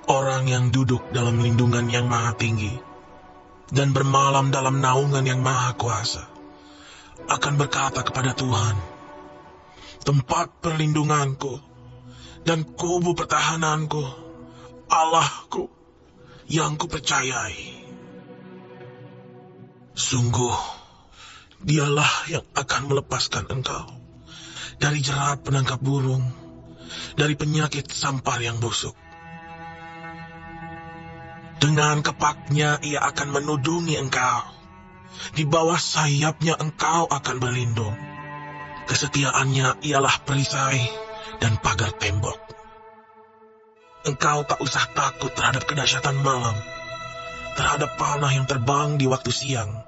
Orang yang duduk dalam lindungan yang maha tinggi dan bermalam dalam naungan yang maha kuasa akan berkata kepada Tuhan, tempat perlindunganku dan kubu pertahananku, Allahku yang kupercayai. Sungguh, dialah yang akan melepaskan engkau dari jerat penangkap burung, dari penyakit sampar yang busuk. Dengan kepaknya ia akan menudungi engkau. Di bawah sayapnya engkau akan berlindung. Kesetiaannya ialah perisai dan pagar tembok. Engkau tak usah takut terhadap kedahsyatan malam, terhadap panah yang terbang di waktu siang,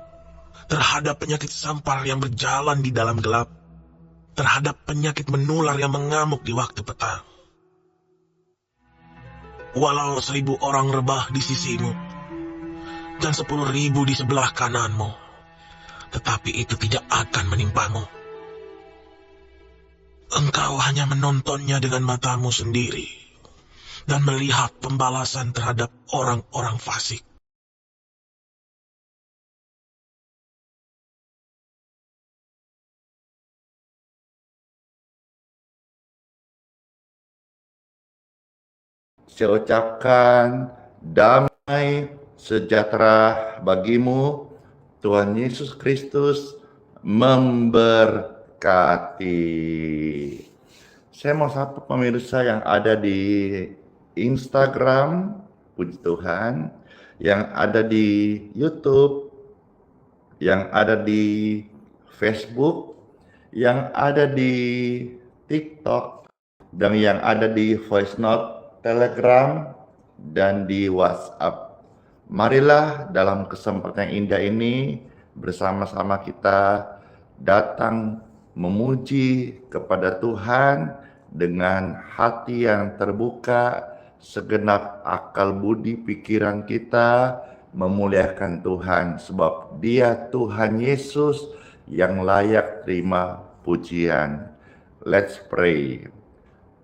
terhadap penyakit sampar yang berjalan di dalam gelap, terhadap penyakit menular yang mengamuk di waktu petang. Walau 1000 orang rebah di sisimu dan 10.000 di sebelah kananmu, tetapi itu tidak akan menimpamu. Engkau hanya menontonnya dengan matamu sendiri dan melihat pembalasan terhadap orang-orang fasik. Saya ucapkan damai sejahtera bagimu. Tuhan Yesus Kristus memberkati. Saya mau sapa pemirsa yang ada di Instagram, puji Tuhan, yang ada di YouTube, yang ada di Facebook, yang ada di TikTok, dan yang ada di voice note, Telegram, dan di WhatsApp. Marilah dalam kesempatan yang indah ini bersama-sama kita datang memuji kepada Tuhan dengan hati yang terbuka, segenap akal budi pikiran kita memuliakan Tuhan, sebab Dia Tuhan Yesus yang layak terima pujian. Let's pray.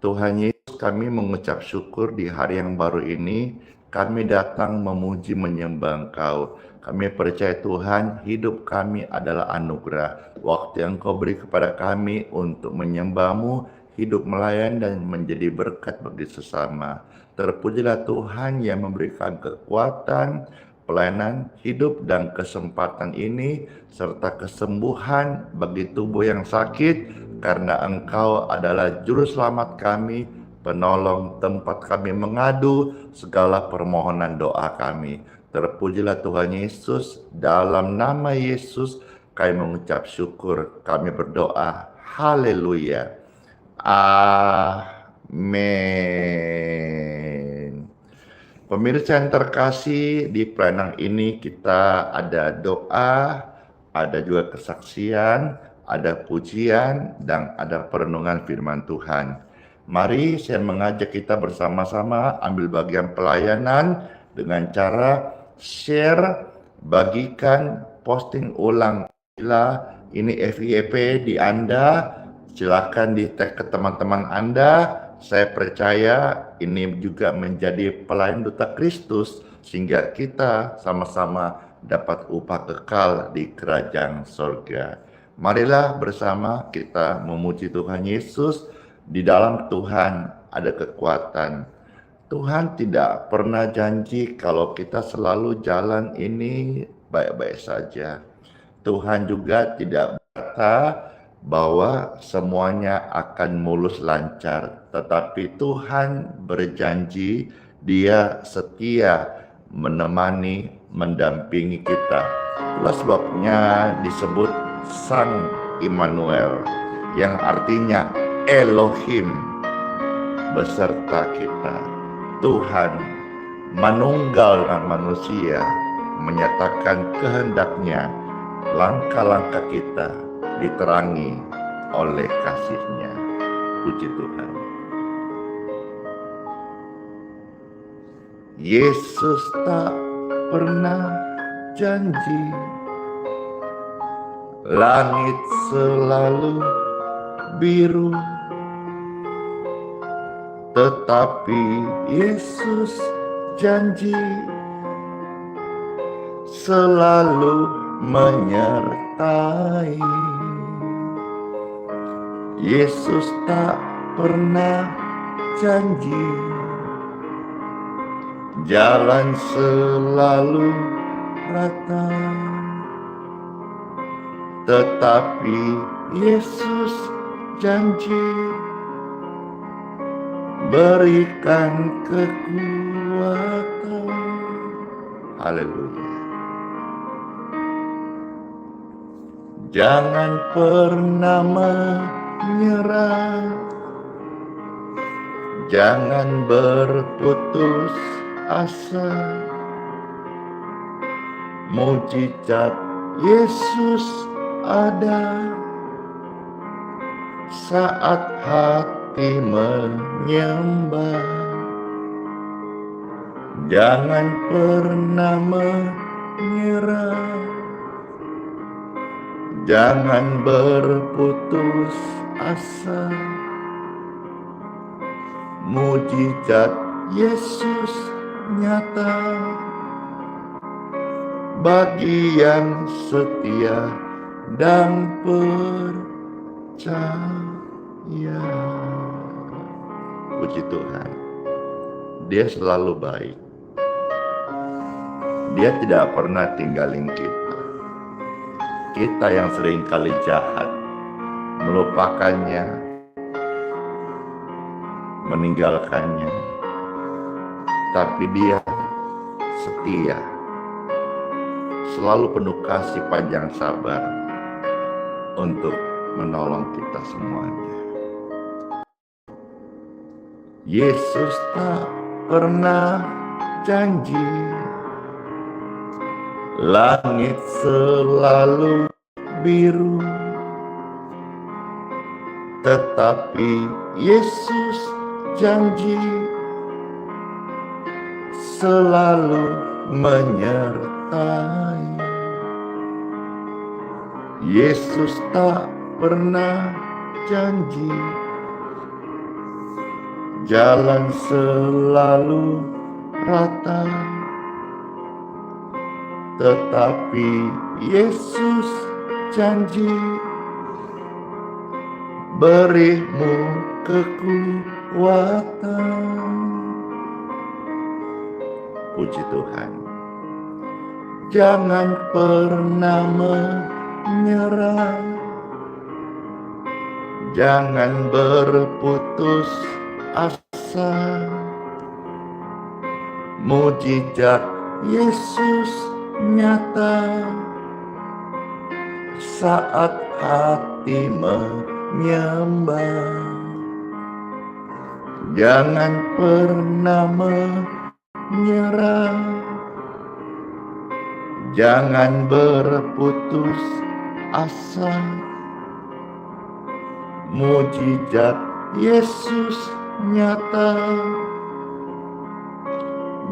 Tuhan Yesus, kami mengucap syukur di hari yang baru ini. Kami datang memuji menyembah Engkau. Kami percaya Tuhan, hidup kami adalah anugerah. Waktu yang Kau beri kepada kami untuk menyembah-Mu, hidup melayan dan menjadi berkat bagi sesama. Terpujilah Tuhan yang memberikan kekuatan, pelayanan, hidup, dan kesempatan ini, serta kesembuhan bagi tubuh yang sakit, karena Engkau adalah juru selamat kami, penolong, tempat kami mengadu segala permohonan doa kami. Terpujilah Tuhan Yesus, dalam nama Yesus kami mengucap syukur, kami berdoa, haleluya, amin. Pemirsa yang terkasih, di pelayanan ini kita ada doa, ada juga kesaksian, ada pujian, dan ada perenungan firman Tuhan. Mari saya mengajak kita bersama-sama ambil bagian pelayanan dengan cara share, bagikan, posting ulang. Bila ini FYP di Anda, silakan di tag ke teman-teman Anda. Saya percaya ini juga menjadi pelayan duta Kristus, sehingga kita sama-sama dapat upah kekal di kerajaan sorga. Marilah bersama kita memuji Tuhan Yesus. Di dalam Tuhan ada kekuatan. Tuhan tidak pernah janji kalau kita selalu jalan ini baik-baik saja. Tuhan juga tidak berkata bahwa semuanya akan mulus lancar, tetapi Tuhan berjanji Dia setia menemani, mendampingi kita. Itulah sebabnya disebut Sang Immanuel, yang artinya Elohim beserta kita. Tuhan manunggal dengan manusia, menyatakan kehendaknya, langkah-langkah kita diterangi oleh kasih-Nya. Puji Tuhan. Yesus tak pernah janji, langit selalu biru, tetapi Yesus janji selalu menyertai. Yesus tak pernah janji jalan selalu rata, tetapi Yesus janji berikan kekuatan. Haleluya. Jangan pernah menyerah, jangan berputus asa. Mujizat Yesus ada saat hati menyembah. Jangan pernah menyerah, jangan berputus asa. Mujizat Yesus nyata bagi yang setia dan percaya. Puji Tuhan, Dia selalu baik. Dia tidak pernah tinggalin kita. Kita yang seringkali jahat, melupakannya, meninggalkannya. Tapi Dia setia, selalu penuh kasih panjang sabar untuk menolong kita semuanya. Yesus tak pernah janji langit selalu biru, tetapi Yesus janji selalu menyertai. Yesus tak pernah janji jalan selalu rata, tetapi Yesus janji berimu kekuatan. Puji Tuhan. Jangan pernah menyerah, jangan berputus asa. Mujizat Yesus nyata saat hati menyembah. Jangan pernah menyerah, jangan berputus asa. Mujizat Yesus nyata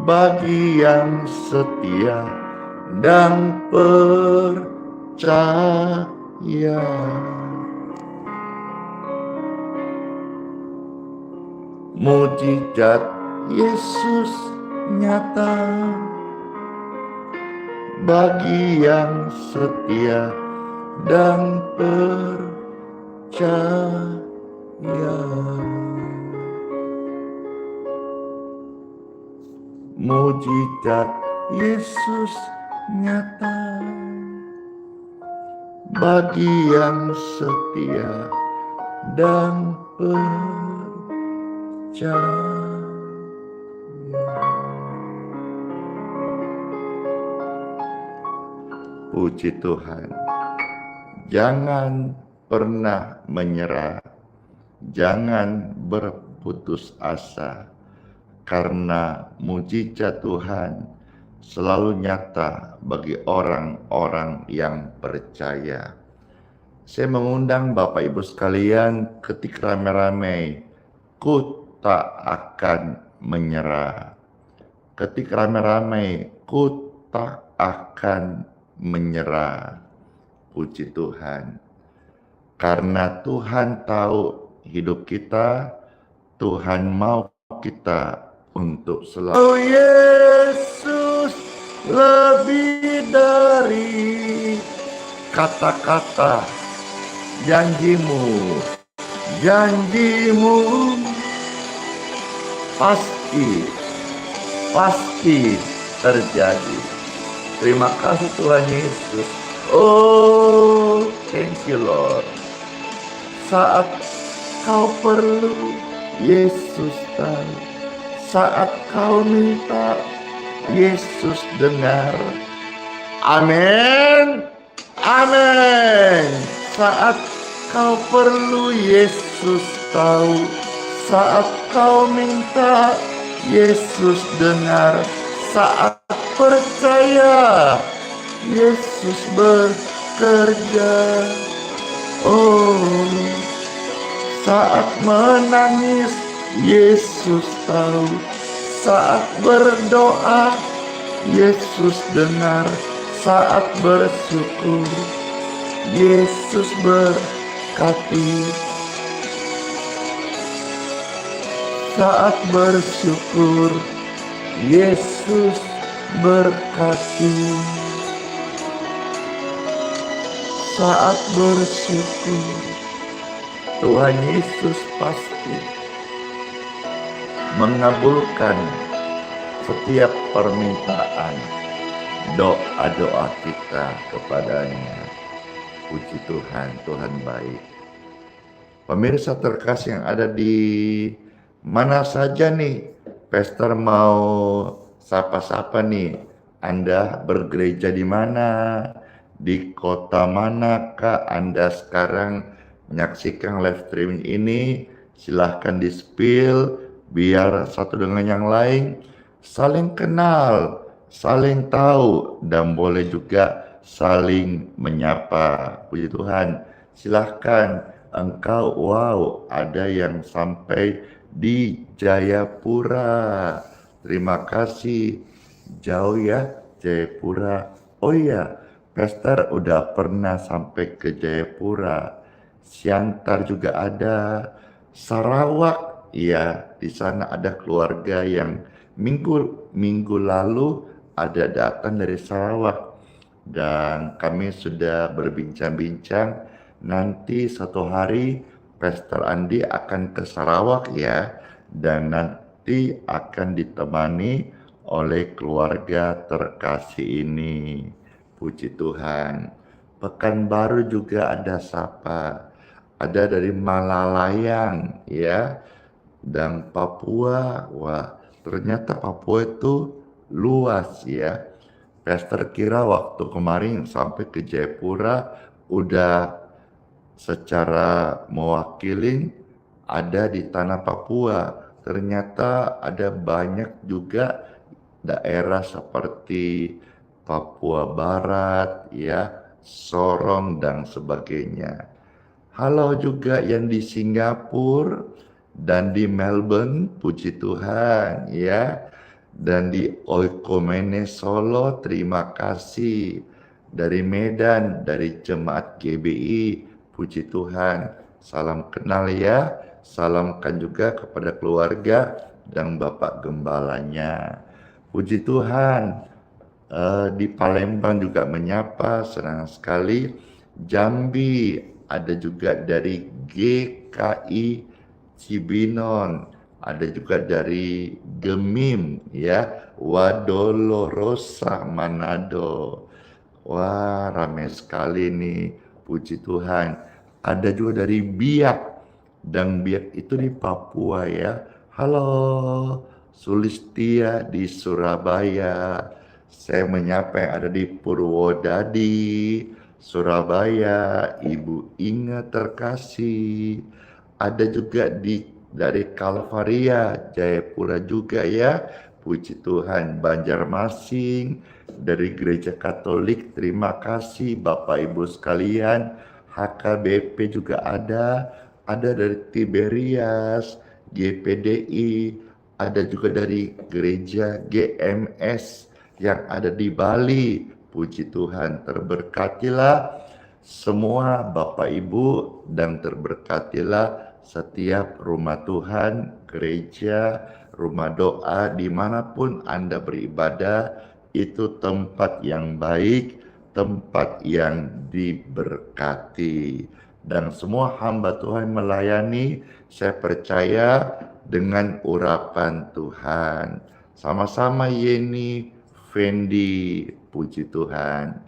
bagi yang setia dan percaya. Mujizat Yesus nyata bagi yang setia dan percaya. Mujizat Yesus nyata bagi yang setia dan percaya. Puji Tuhan. Jangan pernah menyerah, jangan berputus asa, karena mujizat Tuhan selalu nyata bagi orang-orang yang percaya. Saya mengundang Bapak Ibu sekalian, ketika rame-rame, ku tak akan menyerah. Ketika rame-rame, ku tak akan menyerah. Puji Tuhan. Karena Tuhan tahu hidup kita, Tuhan mau kita untuk selalu. Oh Yesus, lebih dari kata-kata, janjimu pasti terjadi. Terima kasih Tuhan Yesus. Oh, thank you Lord. Saat kau perlu, Yesus tahu. Saat kau minta, Yesus dengar. Amin. Amin. Saat kau perlu, Yesus tahu. Saat kau minta, Yesus dengar. Saat percaya, Yesus bekerja. Oh, saat menangis, Yesus tahu. Saat berdoa, Yesus dengar. Saat bersyukur, Yesus berkati. Saat bersyukur, Yesus berkati. Saat bersyukur, Tuhan Yesus pasti mengabulkan setiap permintaan doa-doa kita kepadanya. Puji Tuhan, Tuhan baik. Pemirsa terkasih yang ada di mana saja nih, Pastor mau sapa-sapa nih. Anda bergereja di mana? Di kota manakah Anda sekarang menyaksikan live streaming ini? Silahkan di-spill biar satu dengan yang lain saling kenal, saling tahu, dan boleh juga saling menyapa. Puji Tuhan. Silahkan engkau, wow, ada yang sampai di Jayapura. Terima kasih. Jauh ya Jayapura. Oh iya, Pastor udah pernah sampai ke Jayapura. Siantar juga ada. Sarawak, iya, di sana ada keluarga yang minggu lalu ada datang dari Sarawak, dan kami sudah berbincang-bincang nanti satu hari Pastor Andi akan ke Sarawak ya, dan nanti akan ditemani oleh keluarga terkasih ini. Puji Tuhan. Pekanbaru juga ada sapa, ada dari Malalayang ya, dan Papua. Wah, ternyata Papua itu luas ya. Pastor kira waktu kemarin sampai ke Jayapura udah secara mewakili ada di tanah Papua. Ternyata ada banyak juga daerah seperti Papua Barat ya, Sorong dan sebagainya. Halo juga yang di Singapura dan di Melbourne, puji Tuhan ya. Dan di Oikomene Solo, terima kasih. Dari Medan, dari Jemaat GBI, puji Tuhan. Salam kenal ya. Salamkan juga kepada keluarga dan Bapak Gembalanya. Puji Tuhan. Di Palembang juga menyapa, senang sekali. Jambi, ada juga dari GKI Cibinong, ada juga dari Gemim ya, Wadolorosa Manado. Wah, ramai sekali nih, puji Tuhan. Ada juga dari Biak, dan Biak itu di Papua ya. Halo, Sulistia di Surabaya. Saya menyapa yang ada di Purwodadi, Surabaya, Ibu Inga terkasih. Ada juga dari Kalvaria, Jayapura juga ya. Puji Tuhan. Banjarmasin, dari Gereja Katolik, terima kasih Bapak Ibu sekalian. HKBP juga ada dari Tiberias, GPDI, ada juga dari Gereja GMS yang ada di Bali. Puji Tuhan, terberkatilah semua Bapak Ibu, dan terberkatilah setiap rumah Tuhan, gereja, rumah doa, dimanapun Anda beribadah, itu tempat yang baik, tempat yang diberkati. Dan semua hamba Tuhan melayani, saya percaya dengan urapan Tuhan. Sama-sama Yeni, Fendi, puji Tuhan.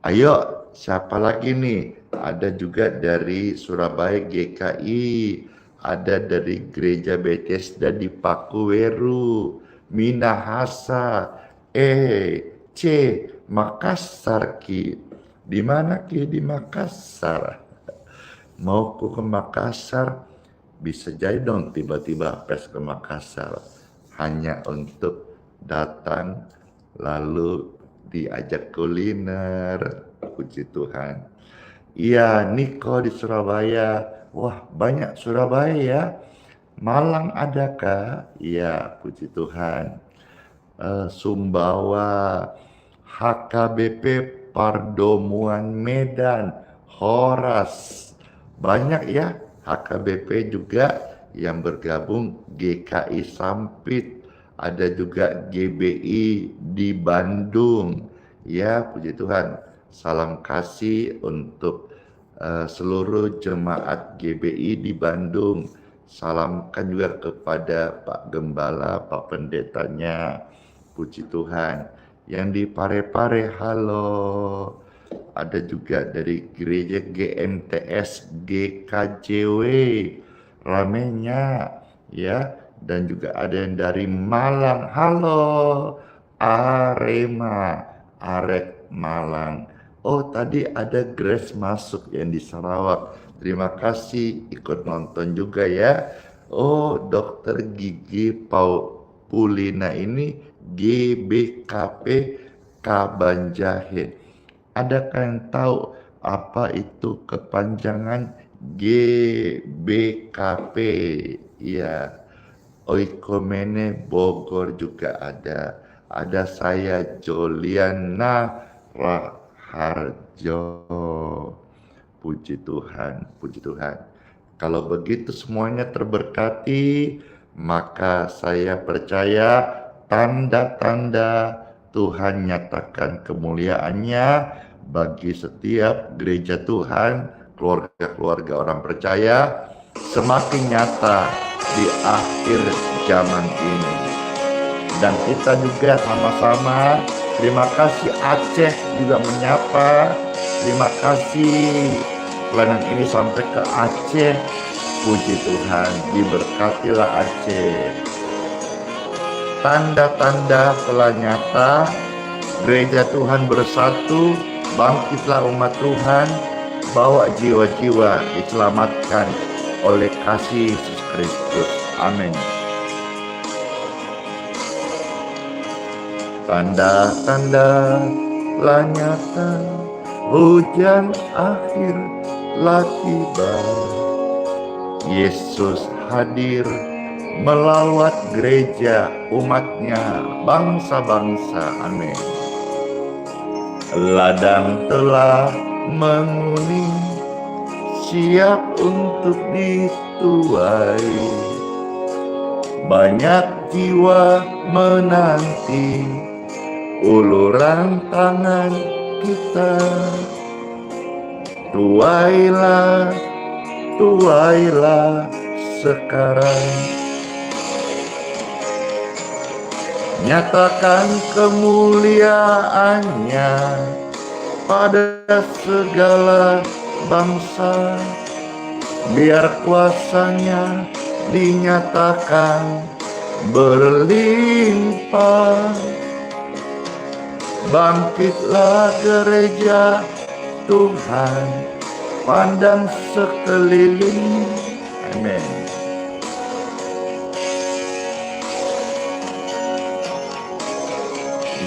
Ayo, siapa lagi nih? Ada juga dari Surabaya GKI, ada dari Gereja Bethesda di Pakuweru, Minahasa, C, Makassar Ki. Di mana Ki? Di Makassar. Mau ke Makassar, bisa jadi dong tiba-tiba pes ke Makassar. Hanya untuk datang lalu diajak kuliner, puji Tuhan. Iya, Niko di Surabaya. Wah, banyak Surabaya ya. Malang adakah? Iya, puji Tuhan. Sumbawa, HKBP Pardomuan Medan, Horas. Banyak ya HKBP juga yang bergabung, GKI Sampit, ada juga GBI di Bandung. Ya, puji Tuhan. Salam kasih untuk seluruh jemaat GBI di Bandung. Salamkan juga kepada Pak Gembala, Pak Pendetanya. Puji Tuhan. Yang di Parepare, halo. Ada juga dari gereja GMTS GKJW, ramenya ya. Dan juga ada yang dari Malang, halo. Arema, Arek Malang. Oh, tadi ada Grace masuk yang di Sarawak. Terima kasih ikut nonton juga ya. Oh, Dokter Gigi Paulina ini GBKP Kabanjahe. Adakah yang tahu apa itu kepanjangan GBKP? Ya, Oikomene Bogor juga ada. Ada saya Joliana Raharjo. Puji Tuhan, puji Tuhan. Kalau begitu semuanya terberkati, maka saya percaya tanda-tanda Tuhan nyatakan kemuliaannya bagi setiap gereja Tuhan, keluarga-keluarga orang percaya, semakin nyata di akhir zaman ini. Dan kita juga sama-sama, terima kasih Aceh juga menyapa, terima kasih pelayanan ini sampai ke Aceh. Puji Tuhan, diberkatilah Aceh. Tanda-tanda telah nyata, gereja Tuhan bersatu, bangkitlah umat Tuhan, bawa jiwa-jiwa diselamatkan oleh kasih Yesus Kristus. Amin. Tanda-tanda telah nyata, hujan akhir telah tiba. Yesus hadir melawat gereja umatnya, bangsa-bangsa. Amin. Ladang telah menguning, siap untuk dituai. Banyak jiwa menanti uluran tangan kita. Tuailah, tuailah sekarang. Nyatakan kemuliaannya pada segala bangsa. Biar kuasanya dinyatakan berlimpah. Bangkitlah gereja Tuhan, pandang sekeliling. Amin.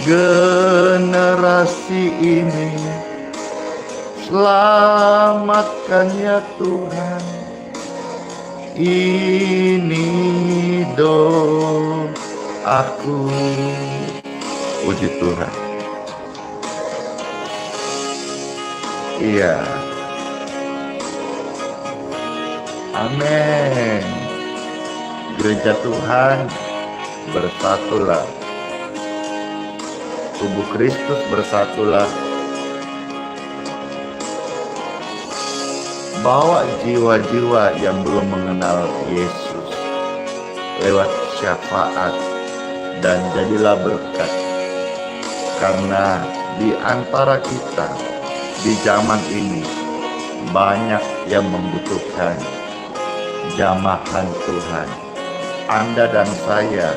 Generasi ini selamatkan ya Tuhan. Ini doaku. Puji Tuhan. Iya. Amin. Gereja Tuhan bersatulah. Tubuh Kristus bersatulah. Bawa jiwa-jiwa yang belum mengenal Yesus lewat syafaat dan jadilah berkat. Karena di antara kita di zaman ini banyak yang membutuhkan jamahan Tuhan. Anda dan saya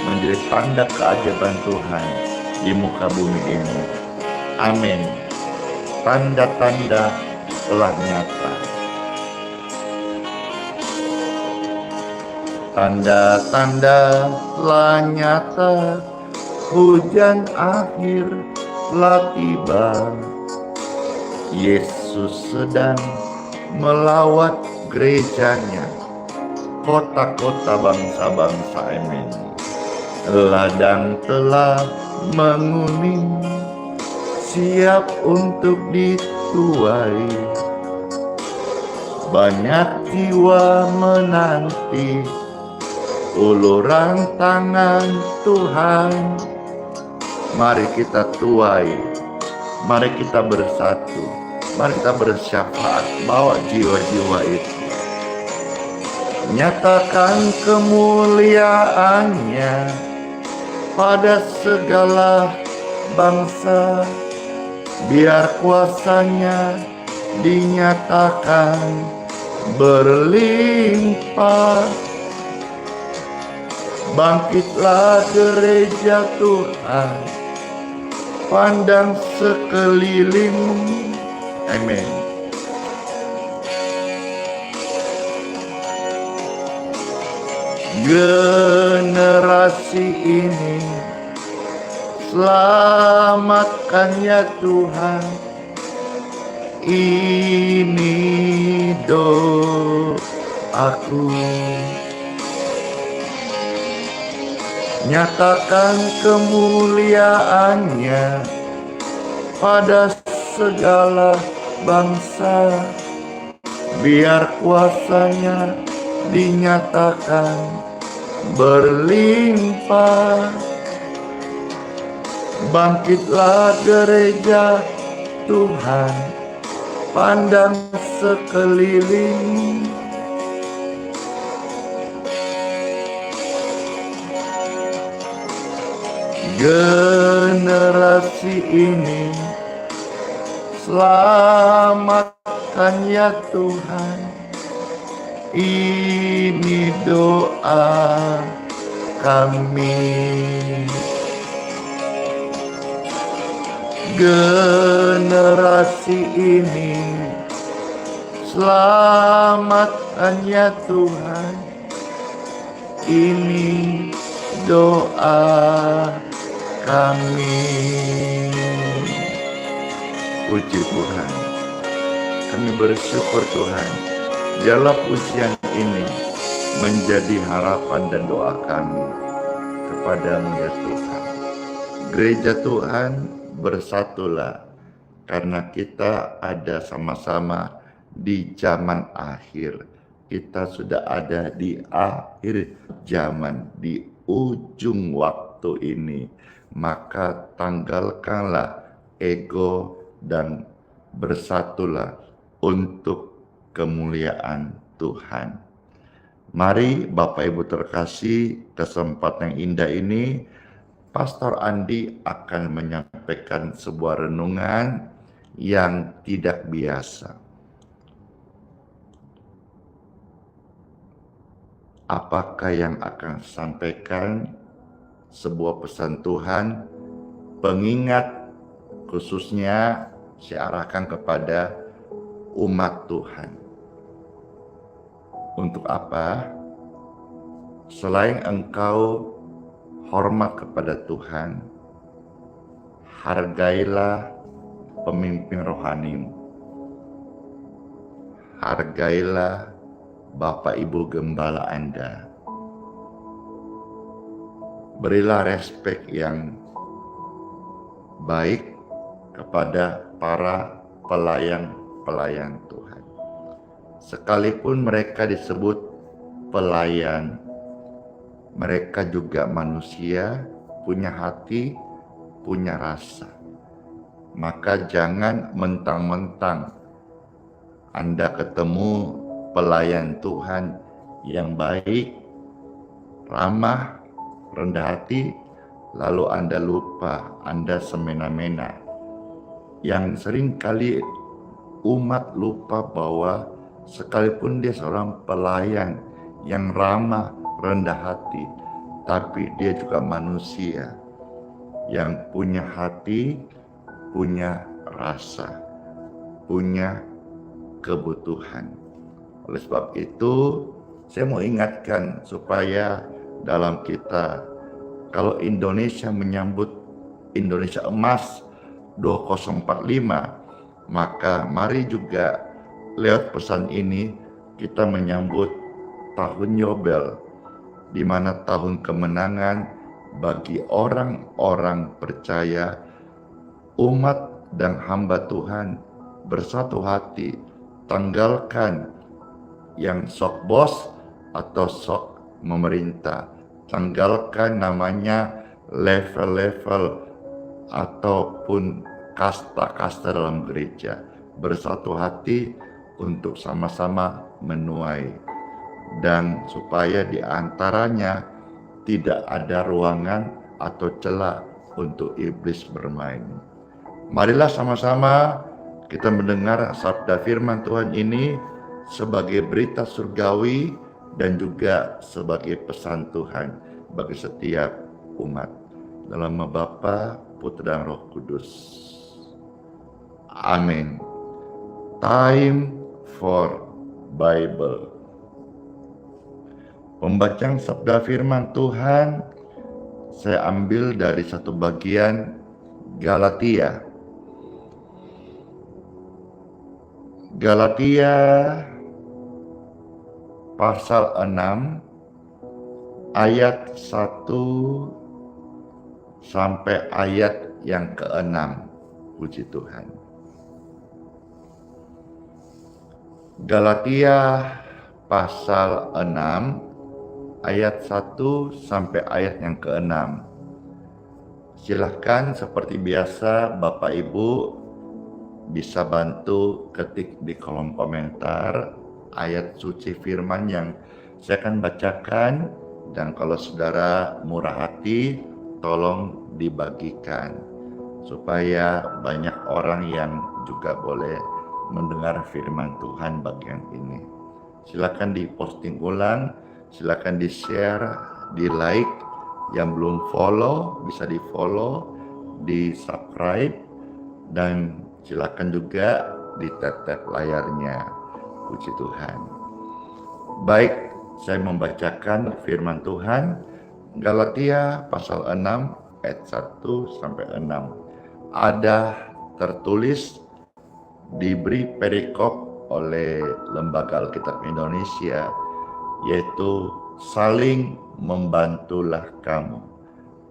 menjadi tanda keajaiban Tuhan di muka bumi ini. Amin. Tanda-tanda telah nyata. Tanda-tanda telah nyata, hujan akhir telah tiba. Yesus sedang melawat gerejanya, kota-kota bangsa-bangsa. Amin. Ladang telah menguning, siap untuk dituai. Banyak jiwa menanti uluran tangan Tuhan. Mari kita tuai, mari kita bersatu, mari kita bersyafaat, bawa jiwa-jiwa itu. Nyatakan kemuliaannya pada segala bangsa, biar kuasanya dinyatakan berlimpah. Bangkitlah gereja Tuhan, pandang sekelilingmu. Amin. Generasi ini selamatkan ya Tuhan. Ini doaku. Nyatakan kemuliaannya pada segala bangsa, biar kuasanya dinyatakan berlimpah. Bangkitlah gereja Tuhan, pandang sekeliling. Generasi ini selamatkan ya Tuhan. Ini doa kami. Generasi ini selamatkan ya Tuhan. Ini doa kami. Puji Tuhan, kami bersyukur Tuhan, biarlah pujian ini menjadi harapan dan doa kami kepadamu ya Tuhan. Gereja Tuhan, bersatulah, karena kita ada sama-sama di zaman akhir. Kita sudah ada di akhir zaman, di ujung waktu ini. Maka tanggalkanlah ego dan bersatulah untuk kemuliaan Tuhan. Mari Bapak Ibu terkasih, kesempatan yang indah ini Pastor Andi akan menyampaikan sebuah renungan yang tidak biasa. Apakah yang akan sampaikan? Sebuah pesan Tuhan, pengingat khususnya saya arahkan kepada umat Tuhan. Untuk apa? Selain engkau hormat kepada Tuhan, hargailah pemimpin rohanimu. Hargailah Bapak Ibu Gembala Anda. Berilah respek yang baik kepada para pelayan-pelayan Tuhan. Sekalipun mereka disebut pelayan, mereka juga manusia, punya hati, punya rasa. Maka jangan mentang-mentang Anda ketemu pelayan Tuhan yang baik, ramah, rendah hati, lalu Anda lupa, Anda semena-mena. Yang sering kali umat lupa bahwa sekalipun dia seorang pelayan yang ramah, rendah hati, tapi dia juga manusia yang punya hati, punya rasa, punya kebutuhan. Oleh sebab itu, saya mau ingatkan supaya dalam kita, kalau Indonesia menyambut Indonesia Emas 2045, maka mari juga lewat pesan ini kita menyambut tahun Yobel, di mana tahun kemenangan bagi orang-orang percaya, umat dan hamba Tuhan bersatu hati, tanggalkan yang sok bos atau sok memerintah, tanggalkan namanya level-level ataupun kasta-kasta dalam gereja, bersatu hati untuk sama-sama menuai, dan supaya di antaranya tidak ada ruangan atau celah untuk iblis bermain. Marilah sama-sama kita mendengar sabda firman Tuhan ini sebagai berita surgawi dan juga sebagai pesan Tuhan bagi setiap umat. Dalam nama Bapa, Putra dan Roh Kudus. Amin. Time for Bible. Pembacaan sabda firman Tuhan saya ambil dari satu bagian Galatia. Galatia pasal 6 ayat 1 sampai ayat yang ke-6. Puji Tuhan. Galatia pasal 6 ayat 1 sampai ayat yang ke-6. Silahkan seperti biasa Bapak Ibu bisa bantu ketik di kolom komentar ayat suci firman yang saya akan bacakan, dan kalau saudara murah hati tolong dibagikan supaya banyak orang yang juga boleh mendengar firman Tuhan bagian ini. Silakan diposting ulang, silakan di-share, di-like. Yang belum follow bisa di-follow, di-subscribe, dan silakan juga di-tap layarnya. Puji Tuhan. Baik, saya membacakan firman Tuhan Galatia pasal 6 ayat 1 sampai 6. Ada tertulis, diberi perikop oleh Lembaga Alkitab Indonesia, yaitu saling membantulah kamu.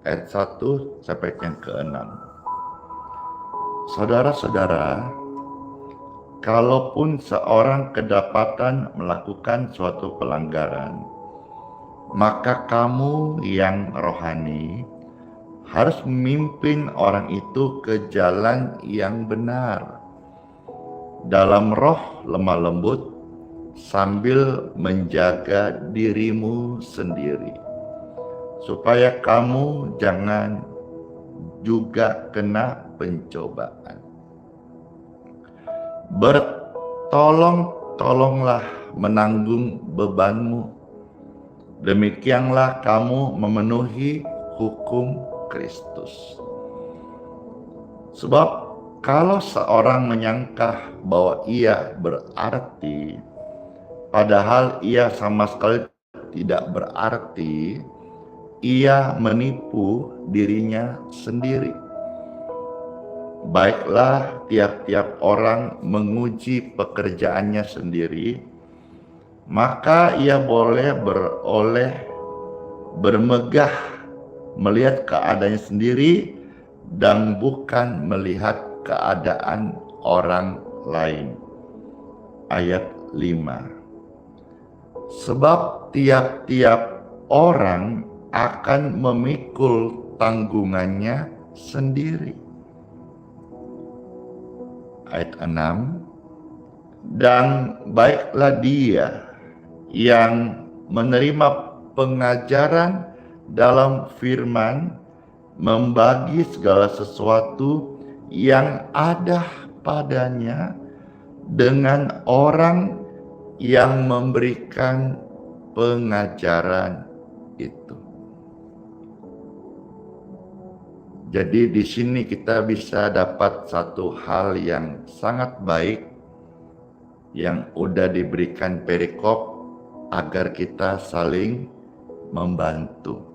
Ayat 1 sampai yang ke-6. Saudara-saudara, kalaupun seorang kedapatan melakukan suatu pelanggaran, maka kamu yang rohani harus memimpin orang itu ke jalan yang benar, dalam roh lemah lembut, sambil menjaga dirimu sendiri, supaya kamu jangan juga kena pencobaan. Bertolong-tolonglah menanggung bebanmu, demikianlah kamu memenuhi hukum Kristus. Sebab kalau seorang menyangka bahwa ia berarti, padahal ia sama sekali tidak berarti, ia menipu dirinya sendiri. Baiklah, tiap-tiap orang menguji pekerjaannya sendiri, maka ia boleh bermegah melihat keadaannya sendiri dan bukan melihat keadaan orang lain. Ayat 5. Sebab tiap-tiap orang akan memikul tanggungannya sendiri. Ayat 6, dan baiklah dia yang menerima pengajaran dalam firman, membagi segala sesuatu yang ada padanya dengan orang yang memberikan pengajaran itu. Jadi di sini kita bisa dapat satu hal yang sangat baik yang udah diberikan perikop agar kita saling membantu.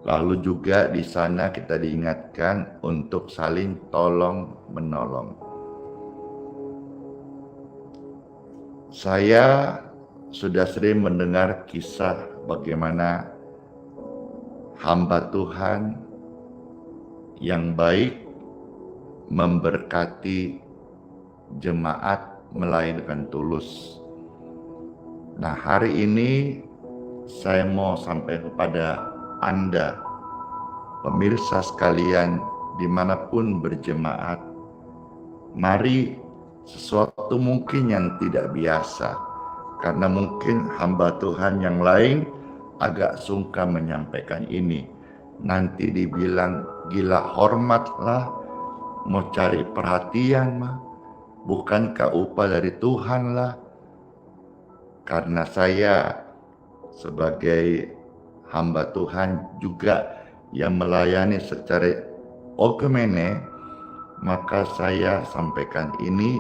Lalu juga di sana kita diingatkan untuk saling tolong menolong. Saya sudah sering mendengar kisah bagaimana hamba Tuhan yang baik memberkati jemaat melayani dengan tulus. Nah, hari ini saya mau sampai kepada Anda, pemirsa sekalian, dimanapun berjemaat, mari sesuatu mungkin yang tidak biasa, karena mungkin hamba Tuhan yang lain agak sungkan menyampaikan ini. Nanti dibilang gila hormat lah, mau cari perhatian mah, bukankah upah dari Tuhan lah. Karena saya sebagai hamba Tuhan juga yang melayani secara okumene, maka saya sampaikan ini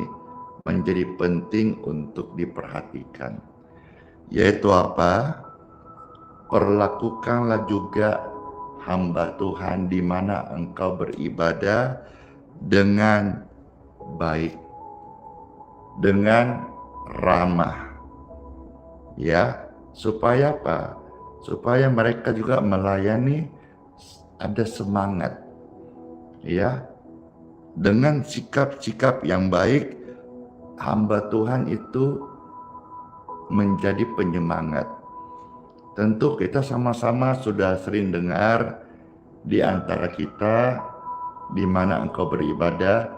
menjadi penting untuk diperhatikan. Yaitu apa? Perlakukanlah juga hamba Tuhan di mana engkau beribadah dengan baik, dengan ramah. Ya, supaya apa? Supaya mereka juga melayani ada semangat. Ya, dengan sikap-sikap yang baik, hamba Tuhan itu menjadi penyemangat. Tentu kita sama-sama sudah sering dengar di antara kita, di mana engkau beribadah,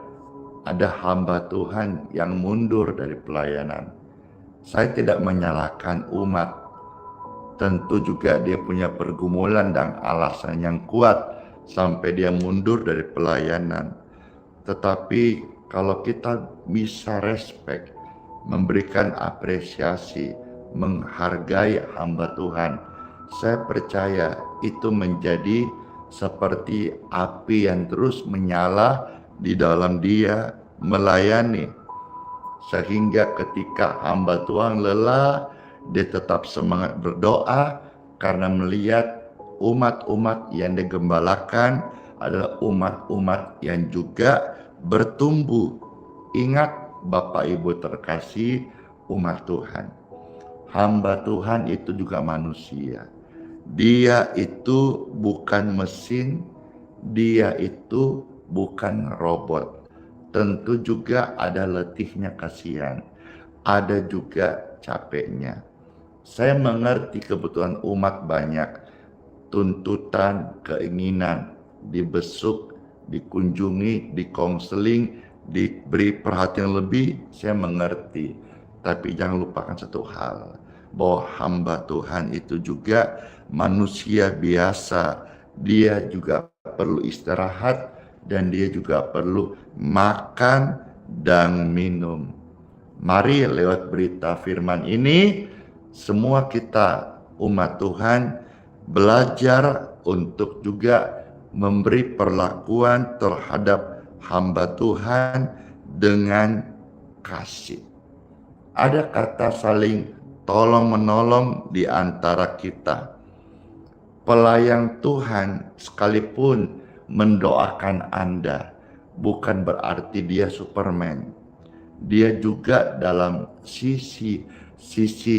ada hamba Tuhan yang mundur dari pelayanan. Saya tidak menyalahkan umat. Tentu juga dia punya pergumulan dan alasan yang kuat sampai dia mundur dari pelayanan. Tetapi kalau kita bisa respect, memberikan apresiasi, menghargai hamba Tuhan, saya percaya itu menjadi seperti api yang terus menyala di dalam dia melayani. Sehingga ketika hamba Tuhan lelah, dia tetap semangat berdoa karena melihat umat-umat yang digembalakan adalah umat-umat yang juga bertumbuh. Ingat Bapak Ibu terkasih umat Tuhan, hamba Tuhan itu juga manusia. Dia itu bukan mesin, dia itu bukan robot. Tentu juga ada letihnya, kasihan, ada juga capeknya. Saya mengerti kebutuhan umat banyak, tuntutan, keinginan, dibesuk, dikunjungi, dikonseling, diberi perhatian lebih, saya mengerti. Tapi jangan lupakan satu hal, bahwa hamba Tuhan itu juga manusia biasa. Dia juga perlu istirahat dan dia juga perlu makan dan minum. Mari lewat berita firman ini, semua kita umat Tuhan belajar untuk juga memberi perlakuan terhadap hamba Tuhan dengan kasih. Ada kata saling tolong menolong di antara kita. Pelayan Tuhan sekalipun mendoakan Anda, bukan berarti dia Superman. Dia juga dalam sisi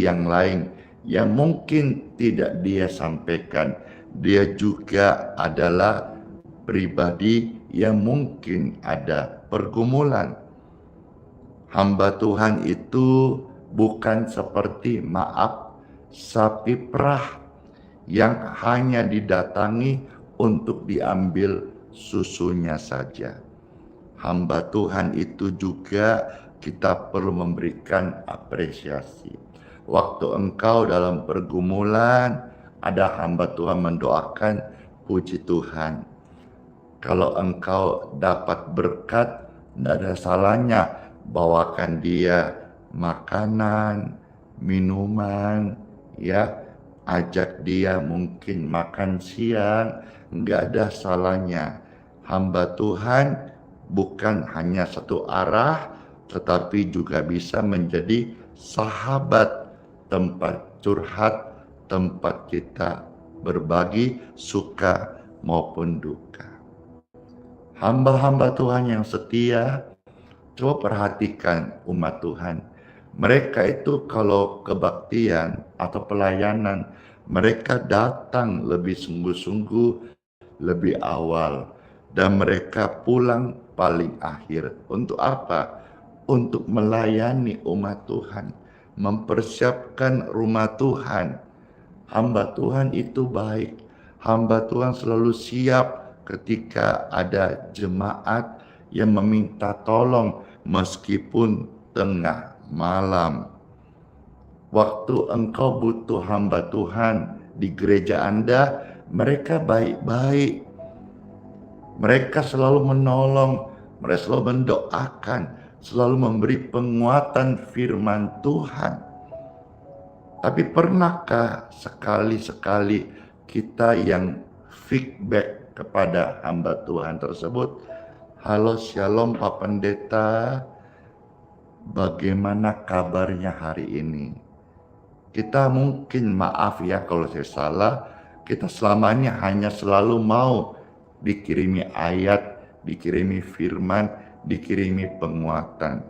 yang lain yang mungkin tidak dia sampaikan. Dia juga adalah pribadi yang mungkin ada pergumulan. Hamba Tuhan itu bukan seperti sapi perah yang hanya didatangi untuk diambil susunya saja. Hamba Tuhan itu juga kita perlu memberikan apresiasi. Waktu engkau dalam pergumulan, ada hamba Tuhan mendoakan, puji Tuhan. Kalau engkau dapat berkat, tidak ada salahnya bawakan dia makanan, minuman, ya, ajak dia mungkin makan siang, nggak ada salahnya. Hamba Tuhan bukan hanya satu arah, tetapi juga bisa menjadi sahabat, tempat curhat, tempat kita berbagi suka maupun duka. Hamba-hamba Tuhan yang setia, coba perhatikan umat Tuhan. Mereka itu kalau kebaktian atau pelayanan, mereka datang lebih sungguh-sungguh, lebih awal. Dan mereka pulang paling akhir. Untuk apa? Untuk melayani umat Tuhan. Mempersiapkan rumah Tuhan. Hamba Tuhan itu baik. Hamba Tuhan selalu siap ketika ada jemaat yang meminta tolong meskipun tengah malam. Waktu engkau butuh hamba Tuhan di gereja Anda, mereka baik-baik. Mereka selalu menolong, mereka selalu mendoakan, selalu memberi penguatan firman Tuhan. Tapi pernahkah sekali-sekali kita yang feedback kepada hamba Tuhan tersebut, halo shalom Pak Pendeta, bagaimana kabarnya hari ini? Kita mungkin maaf ya kalau saya salah, kita selamanya hanya selalu mau dikirimi ayat, dikirimi firman, dikirimi penguatan.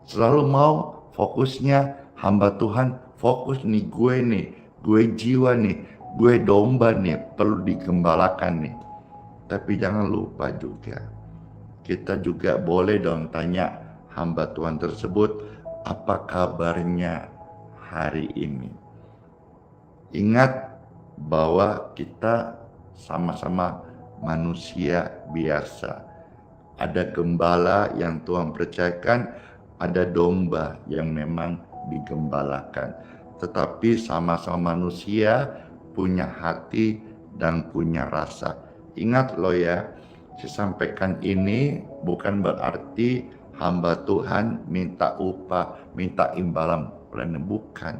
Selalu mau fokusnya hamba Tuhan, fokus nih, gue jiwa nih, gue domba nih, perlu digembalakan nih. Tapi jangan lupa juga, kita juga boleh dong tanya hamba Tuhan tersebut, apa kabarnya hari ini? Ingat bahwa kita sama-sama manusia biasa. Ada gembala yang Tuhan percayakan, ada domba yang memang digembalakan. Tetapi sama-sama manusia, punya hati dan punya rasa. Ingat loh ya, saya sampaikan ini bukan berarti hamba Tuhan minta upah, minta imbalan, bukan.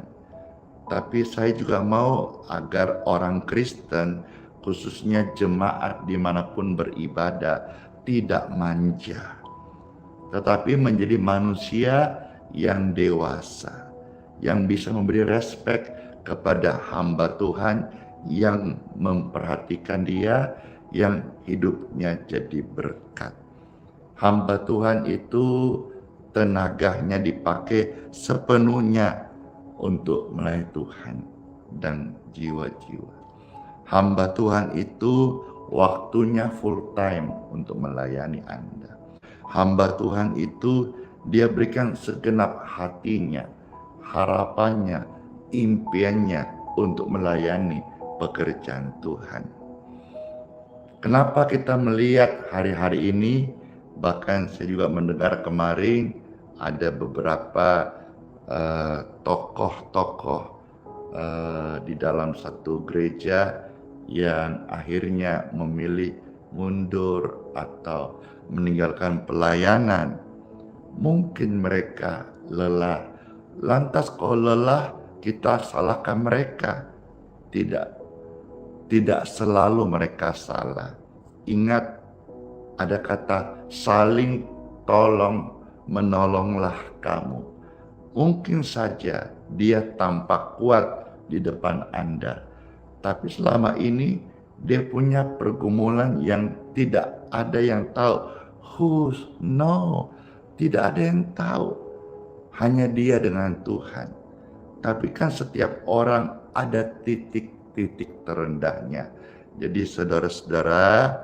Tapi saya juga mau agar orang Kristen, khususnya jemaat dimanapun beribadah, tidak manja, tetapi menjadi manusia yang dewasa, yang bisa memberi respek kepada hamba Tuhan, yang memperhatikan dia, yang hidupnya jadi berkat. Hamba Tuhan itu tenaganya dipakai sepenuhnya untuk melayani Tuhan dan jiwa-jiwa. Hamba Tuhan itu waktunya full time untuk melayani Anda. Hamba Tuhan itu dia berikan segenap hatinya, harapannya, impiannya untuk melayani pekerjaan Tuhan. Kenapa kita melihat hari-hari ini, bahkan saya juga mendengar kemarin ada beberapa tokoh-tokoh di dalam satu gereja yang akhirnya memilih mundur atau meninggalkan pelayanan. Mungkin mereka lelah. Lantas kalau lelah, kita salahkan mereka. Tidak selalu mereka salah. Ingat, ada kata saling tolong menolonglah kamu. Mungkin saja dia tampak kuat di depan Anda, tapi selama ini dia punya pergumulan yang tidak ada yang tahu. Tidak ada yang tahu. Hanya dia dengan Tuhan. Tapi kan setiap orang ada titik-titik terendahnya. Jadi saudara-saudara,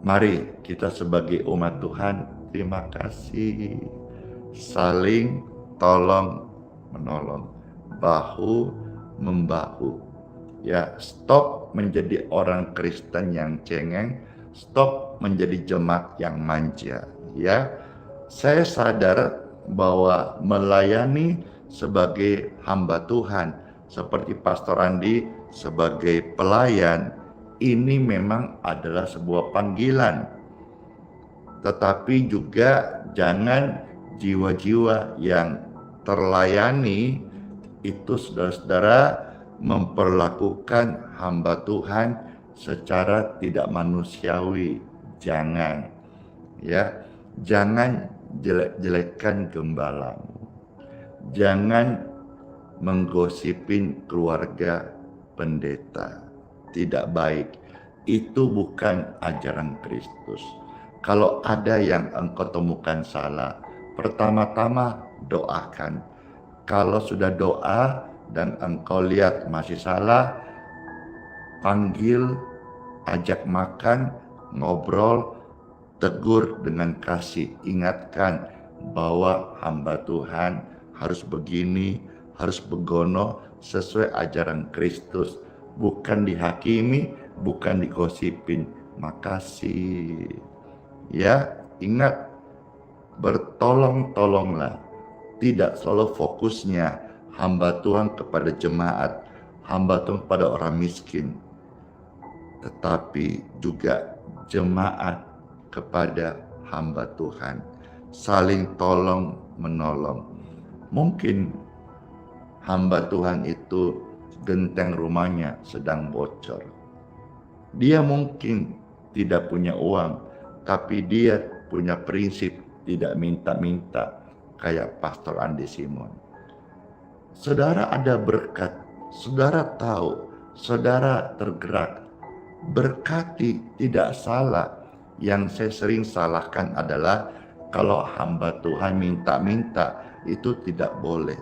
mari kita sebagai umat Tuhan terima kasih. Saling tolong menolong, bahu membahu. Ya, stop menjadi orang Kristen yang cengeng, stop menjadi jemaat yang manja. Ya, saya sadar bahwa melayani sebagai hamba Tuhan, seperti Pastor Andi sebagai pelayan, ini memang adalah sebuah panggilan. Tetapi juga jangan jiwa-jiwa yang terlayani itu saudara-saudara memperlakukan hamba Tuhan secara tidak manusiawi. Jangan, ya, jangan jelek-jelekkan gembalamu, jangan menggosipin keluarga pendeta, tidak baik. Itu bukan ajaran Kristus. Kalau ada yang engkau temukan salah, pertama-tama doakan. Kalau sudah doa dan engkau lihat masih salah, panggil, ajak makan, ngobrol, tegur dengan kasih. Ingatkan bahwa hamba Tuhan harus begini, harus begono sesuai ajaran Kristus. Bukan dihakimi, bukan digosipin. Makasih. Ya, ingat, bertolong-tolonglah. Tidak selalu fokusnya hamba Tuhan kepada jemaat, hamba Tuhan kepada orang miskin, tetapi juga jemaat kepada hamba Tuhan. Saling tolong menolong. Mungkin hamba Tuhan itu genteng rumahnya sedang bocor. Dia mungkin tidak punya uang, tapi dia punya prinsip tidak minta-minta kayak Pastor Andi Simon. Saudara ada berkat, saudara tahu, saudara tergerak, berkati, tidak salah. Yang saya sering salahkan adalah kalau hamba Tuhan minta-minta, itu tidak boleh.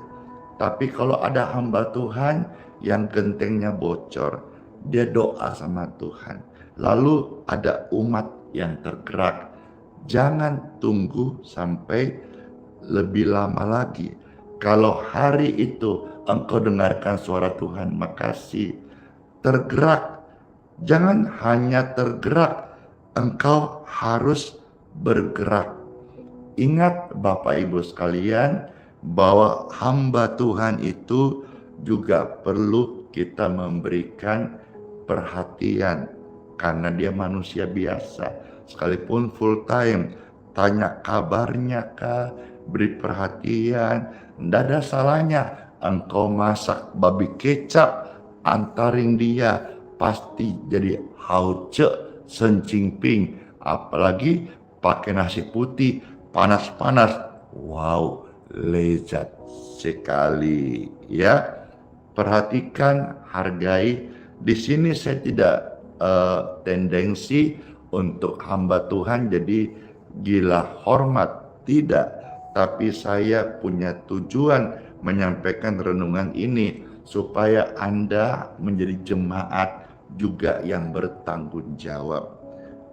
Tapi kalau ada hamba Tuhan yang gentengnya bocor, dia doa sama Tuhan, lalu ada umat yang tergerak, jangan tunggu sampai lebih lama lagi. Kalau hari itu engkau dengarkan suara Tuhan, makasih, tergerak. Jangan hanya tergerak, engkau harus bergerak. Ingat Bapak Ibu sekalian, bahwa hamba Tuhan itu juga perlu kita memberikan perhatian, karena dia manusia biasa. Sekalipun full time, tanya kabarnya kah, beri perhatian. Tidak ada salahnya engkau masak babi kecap, antarin dia, pasti jadi hauce sencingping. Apalagi pakai nasi putih panas-panas, wow, lezat sekali. Ya, perhatikan, hargai. Di sini saya tidak tendensi untuk hamba Tuhan jadi gila hormat, tidak. Tapi saya punya tujuan menyampaikan renungan ini supaya Anda menjadi jemaat juga yang bertanggung jawab.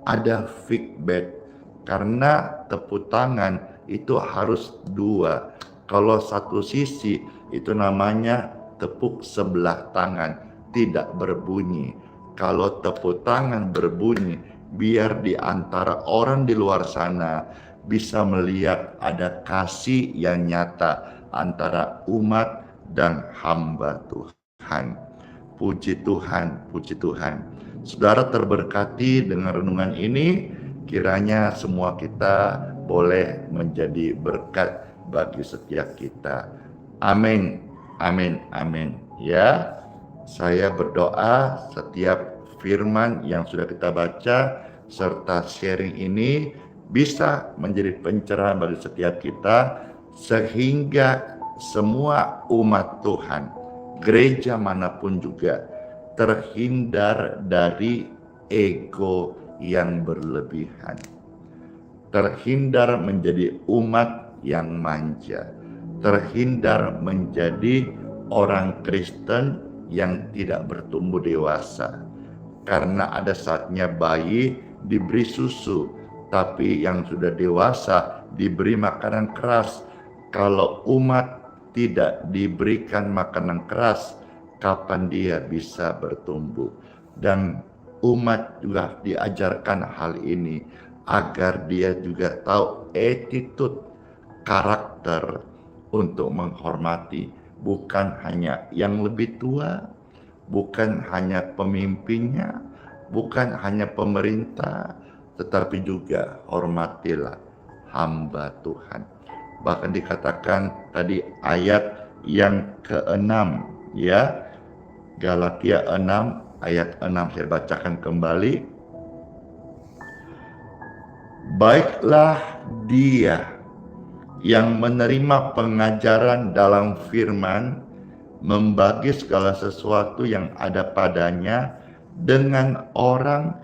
Ada feedback, karena tepuk tangan itu harus dua. Kalau satu sisi itu namanya tepuk sebelah tangan, tidak berbunyi. Kalau tepuk tangan berbunyi, biar di antara orang di luar sana bisa melihat ada kasih yang nyata antara umat dan hamba Tuhan. Puji Tuhan, puji Tuhan. Saudara terberkati dengan renungan ini, kiranya semua kita boleh menjadi berkat bagi setiap kita. Amin, amin, amin. Ya, saya berdoa setiap firman yang sudah kita baca serta sharing ini bisa menjadi pencerahan bagi setiap kita, sehingga semua umat Tuhan, gereja manapun juga, terhindar dari ego yang berlebihan, terhindar menjadi umat yang manja, terhindar menjadi orang Kristen yang tidak bertumbuh dewasa. Karena ada saatnya bayi diberi susu, tapi yang sudah dewasa diberi makanan keras. Kalau umat tidak diberikan makanan keras, kapan dia bisa bertumbuh. Dan umat juga diajarkan hal ini agar dia juga tahu attitude, karakter untuk menghormati bukan hanya yang lebih tua, bukan hanya pemimpinnya, bukan hanya pemerintah, tetapi juga hormatilah hamba Tuhan. Bahkan dikatakan tadi ayat yang ke-6 ya, Galatia 6 ayat 6, saya bacakan kembali. Baiklah dia yang menerima pengajaran dalam firman, membagi segala sesuatu yang ada padanya dengan orang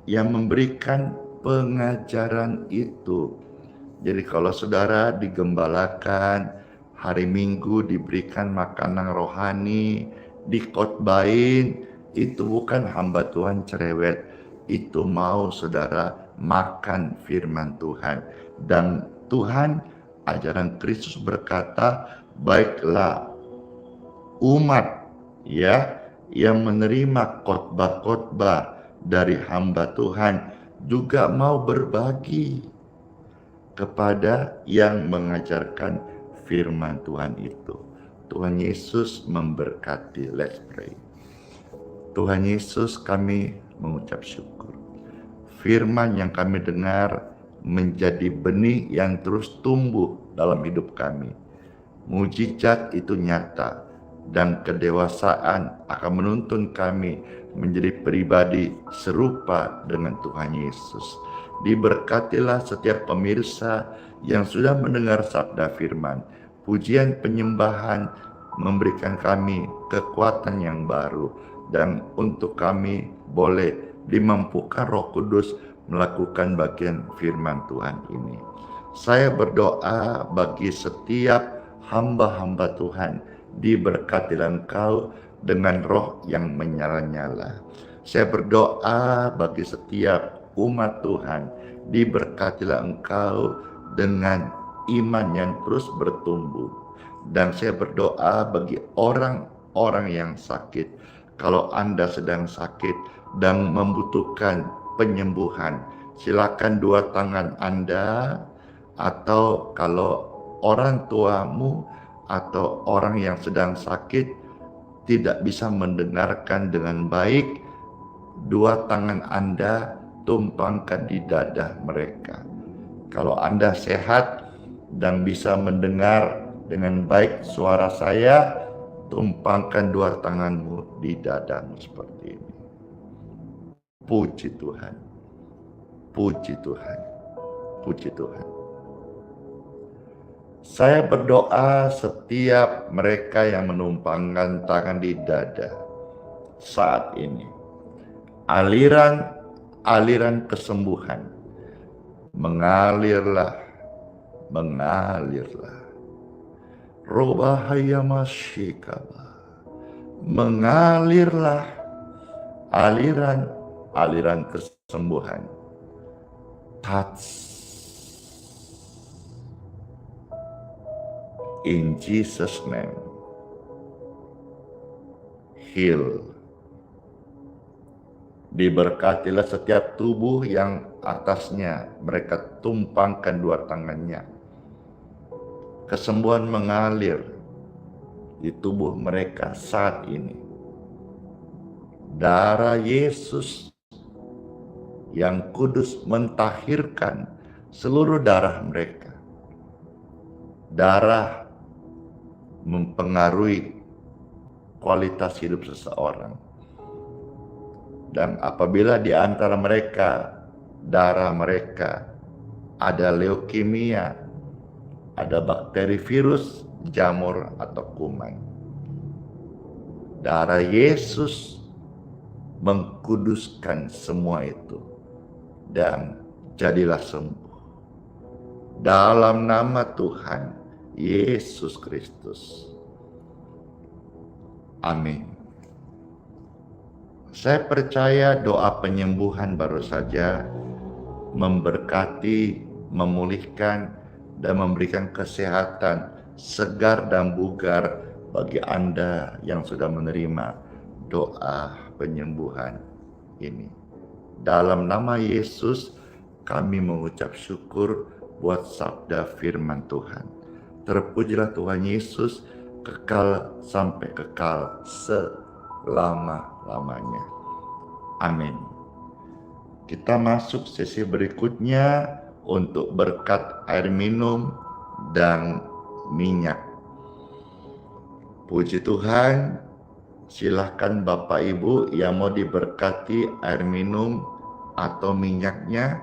yang memberikan pengajaran itu. Jadi kalau saudara digembalakan, hari Minggu diberikan makanan rohani, dikhotbahin, itu bukan hamba Tuhan cerewet, itu mau saudara makan firman Tuhan. Dan Tuhan, ajaran Kristus berkata, baiklah umat ya yang menerima khotbah-khotbah dari hamba Tuhan juga mau berbagi kepada yang mengajarkan firman Tuhan itu. Tuhan Yesus memberkati. Let's pray. Tuhan Yesus, kami mengucap syukur. Firman yang kami dengar menjadi benih yang terus tumbuh dalam hidup kami. Mujizat itu nyata dan kedewasaan akan menuntun kami menjadi pribadi serupa dengan Tuhan Yesus. Diberkatilah setiap pemirsa yang sudah mendengar sabda firman. Pujian penyembahan memberikan kami kekuatan yang baru, dan untuk kami boleh dimampukan Roh Kudus melakukan bagian firman Tuhan ini. Saya berdoa bagi setiap hamba-hamba Tuhan, diberkatilah Engkau dengan roh yang menyala-nyala. Saya berdoa bagi setiap umat Tuhan, diberkatilah Engkau dengan iman yang terus bertumbuh. Dan saya berdoa bagi orang-orang yang sakit, kalau Anda sedang sakit dan membutuhkan penyembuhan, silakan dua tangan Anda, atau kalau orang tuamu atau orang yang sedang sakit tidak bisa mendengarkan dengan baik, dua tangan Anda tumpangkan di dada mereka. Kalau Anda sehat dan bisa mendengar dengan baik suara saya, tumpangkan dua tanganmu di dadamu seperti ini. Puji Tuhan, puji Tuhan, puji Tuhan. Saya berdoa setiap mereka yang menumpangkan tangan di dada saat ini, aliran kesembuhan mengalirlah. Robahaya masyikaba, mengalirlah aliran kesembuhan. Touch in Jesus' name. Heal. Diberkatilah setiap tubuh yang atasnya mereka tumpangkan dua tangannya. Kesembuhan mengalir di tubuh mereka saat ini. Darah Yesus yang kudus mentahirkan seluruh darah mereka. Darah mempengaruhi kualitas hidup seseorang. Dan apabila di antara mereka, darah mereka ada leukemia, ada bakteri, virus, jamur, atau kuman, darah Yesus mengkuduskan semua itu dan jadilah sembuh. Dalam nama Tuhan Yesus Kristus. Amin. Saya percaya doa penyembuhan baru saja memberkati, memulihkan, dan memberikan kesehatan segar dan bugar bagi Anda yang sudah menerima doa penyembuhan ini. Dalam nama Yesus, kami mengucap syukur buat sabda firman Tuhan. Terpujilah Tuhan Yesus, kekal sampai kekal selama-lamanya. Amin. Kita masuk sesi berikutnya untuk berkat air minum dan minyak. Puji Tuhan, silahkan Bapak Ibu yang mau diberkati air minum atau minyaknya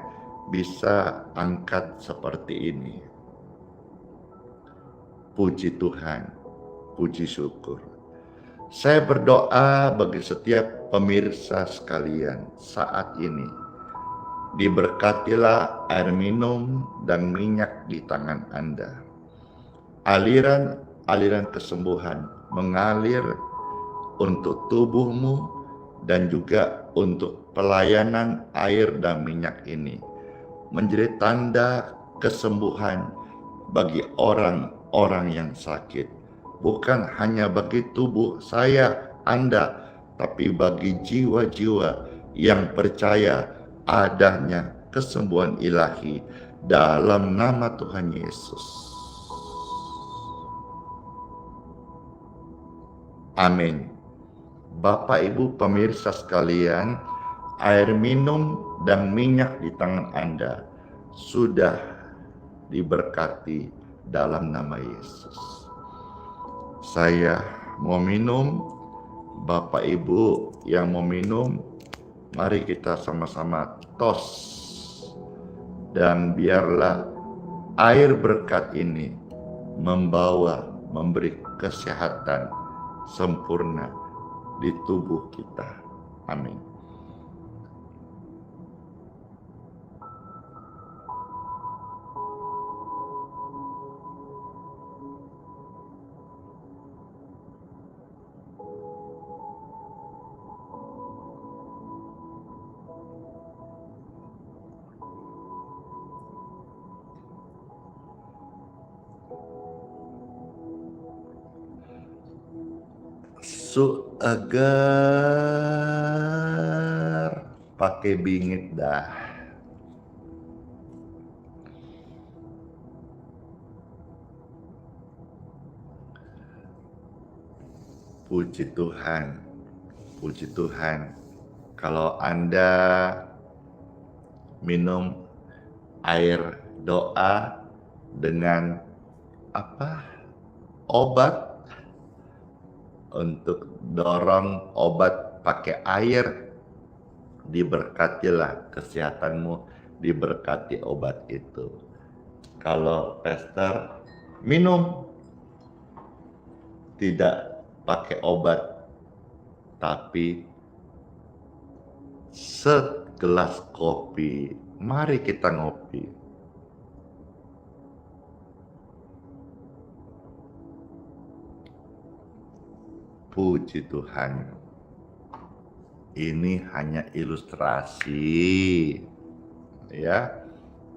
bisa angkat seperti ini. Puji Tuhan, puji syukur. Saya berdoa bagi setiap pemirsa sekalian saat ini. Diberkatilah air minum dan minyak di tangan Anda. Aliran kesembuhan mengalir untuk tubuhmu dan juga untuk pelayanan air dan minyak ini. Menjadi tanda kesembuhan bagi orang-orang yang sakit. Bukan hanya bagi tubuh saya, Anda, tapi bagi jiwa-jiwa yang percaya adanya kesembuhan ilahi dalam nama Tuhan Yesus. Amin. Bapak Ibu pemirsa sekalian, air minum dan minyak di tangan Anda sudah diberkati dalam nama Yesus. Saya mau minum, Bapak Ibu yang mau minum, mari kita sama-sama tos. Dan biarlah air berkat ini memberi kesehatan sempurna di tubuh kita. Amin. Agar pakai bingit dah. Puji Tuhan, puji Tuhan. Kalau Anda minum air doa dengan obat, untuk dorong obat pakai air, diberkatilah kesehatanmu, diberkati obat itu. Kalau Pastor minum tidak pakai obat, tapi segelas kopi, mari kita ngopi. Puji Tuhan. Ini hanya ilustrasi ya,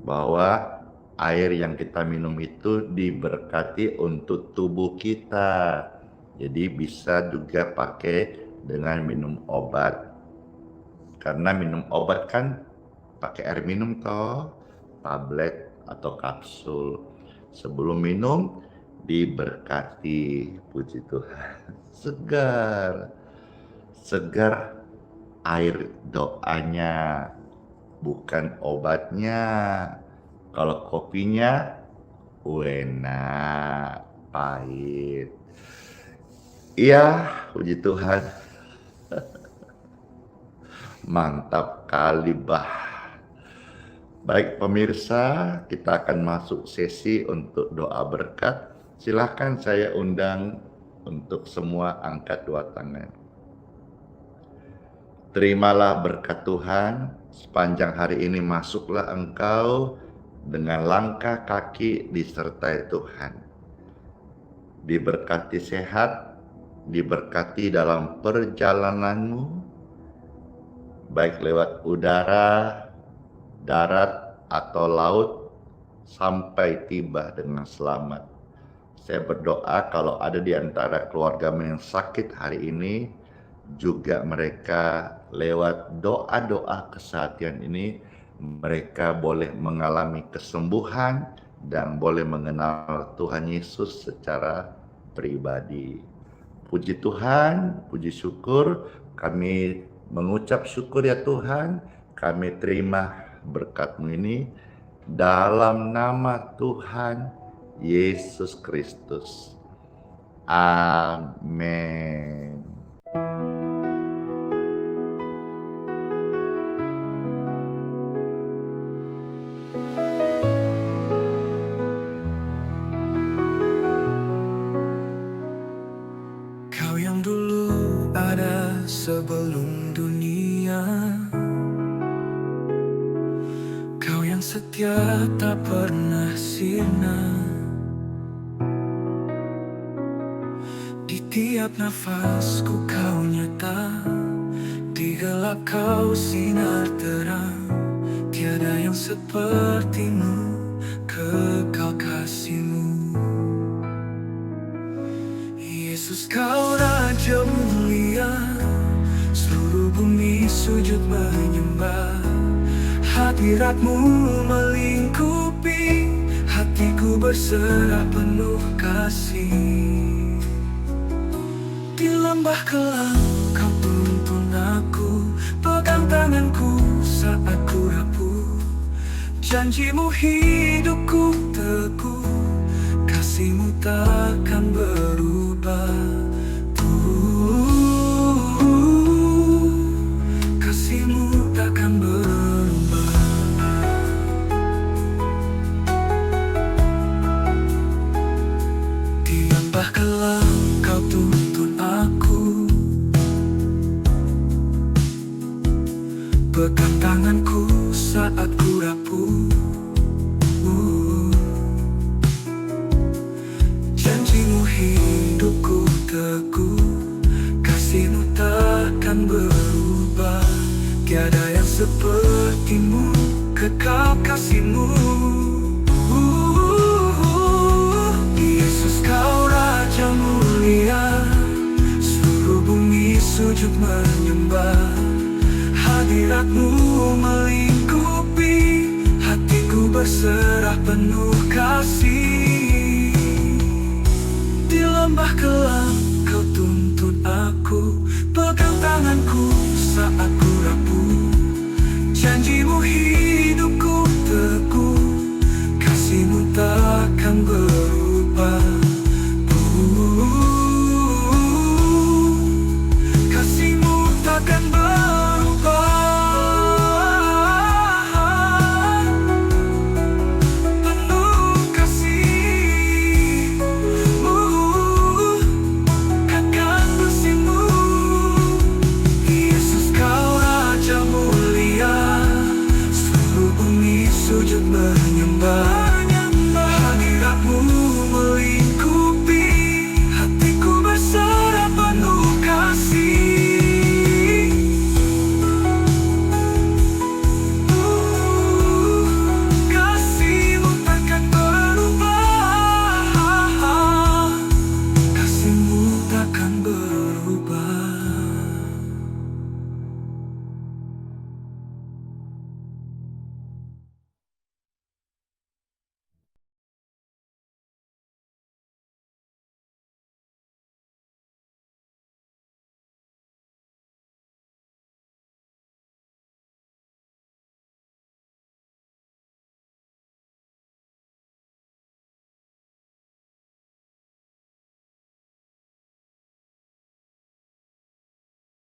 bahwa air yang kita minum itu diberkati untuk tubuh kita. Jadi bisa juga pakai dengan minum obat. Karena minum obat kan pakai air minum toh, tablet atau kapsul. Sebelum minum diberkati, puji Tuhan. Segar air doanya, bukan obatnya. Kalau kopinya enak, pahit. Iya, puji Tuhan. Mantap kali Baik pemirsa, kita akan masuk sesi untuk doa berkat. Silahkan saya undang untuk semua angkat dua tangan. Terimalah berkat Tuhan, sepanjang hari ini masuklah engkau dengan langkah kaki disertai Tuhan. Diberkati sehat, diberkati dalam perjalananmu, baik lewat udara, darat, atau laut, sampai tiba dengan selamat. Saya berdoa kalau ada di antara keluarga yang sakit hari ini, juga mereka lewat doa-doa kesehatan ini, mereka boleh mengalami kesembuhan dan boleh mengenal Tuhan Yesus secara pribadi. Puji Tuhan, puji syukur, kami mengucap syukur ya Tuhan, kami terima berkat-Mu ini dalam nama Tuhan Yesus Kristus. Amin. Kau yang dulu ada sebelum dunia, Kau yang setia tak pernah sirna. Di tiap nafasku Kau nyata, di gelap Kau sinar terang. Tiada yang seperti-Mu, kekal kasih-Mu. Yesus Kau Raja mulia, seluruh bumi sujud menyembah. Hadirat-Mu melingkupi, hatiku berserah penuh kasih. Di lembah kelam Kau tuntun aku, pegang tanganku saat ku rapuh. Janji-Mu hidupku teguh, kasih-Mu takkan berubah. Kasih-Mu takkan berubah. Di lembah kelam Kau tuntun aku, pegang tanganku saat ku rapuh. Janji-Mu hidupku teguh, kasih-Mu takkan berubah. Tiada yang seperti-Mu, kekal kasih-Mu. Yesus Kau Raja mulia, seluruh bumi sujud menyembah. Hadirat-Mu melingkupi, hatiku berserah penuh kasih. Di lembah kelam Kau tuntun aku, pegang tanganku saat ku rapuh. Janji-Mu hidupku teguh, kasih-Mu takkan berubah. Kasih-Mu takkan berubah. Penuh kasih-Mu, kekal kasih-Mu. Yesus Kau Raja mulia, seluruh bumi sujud menyembah.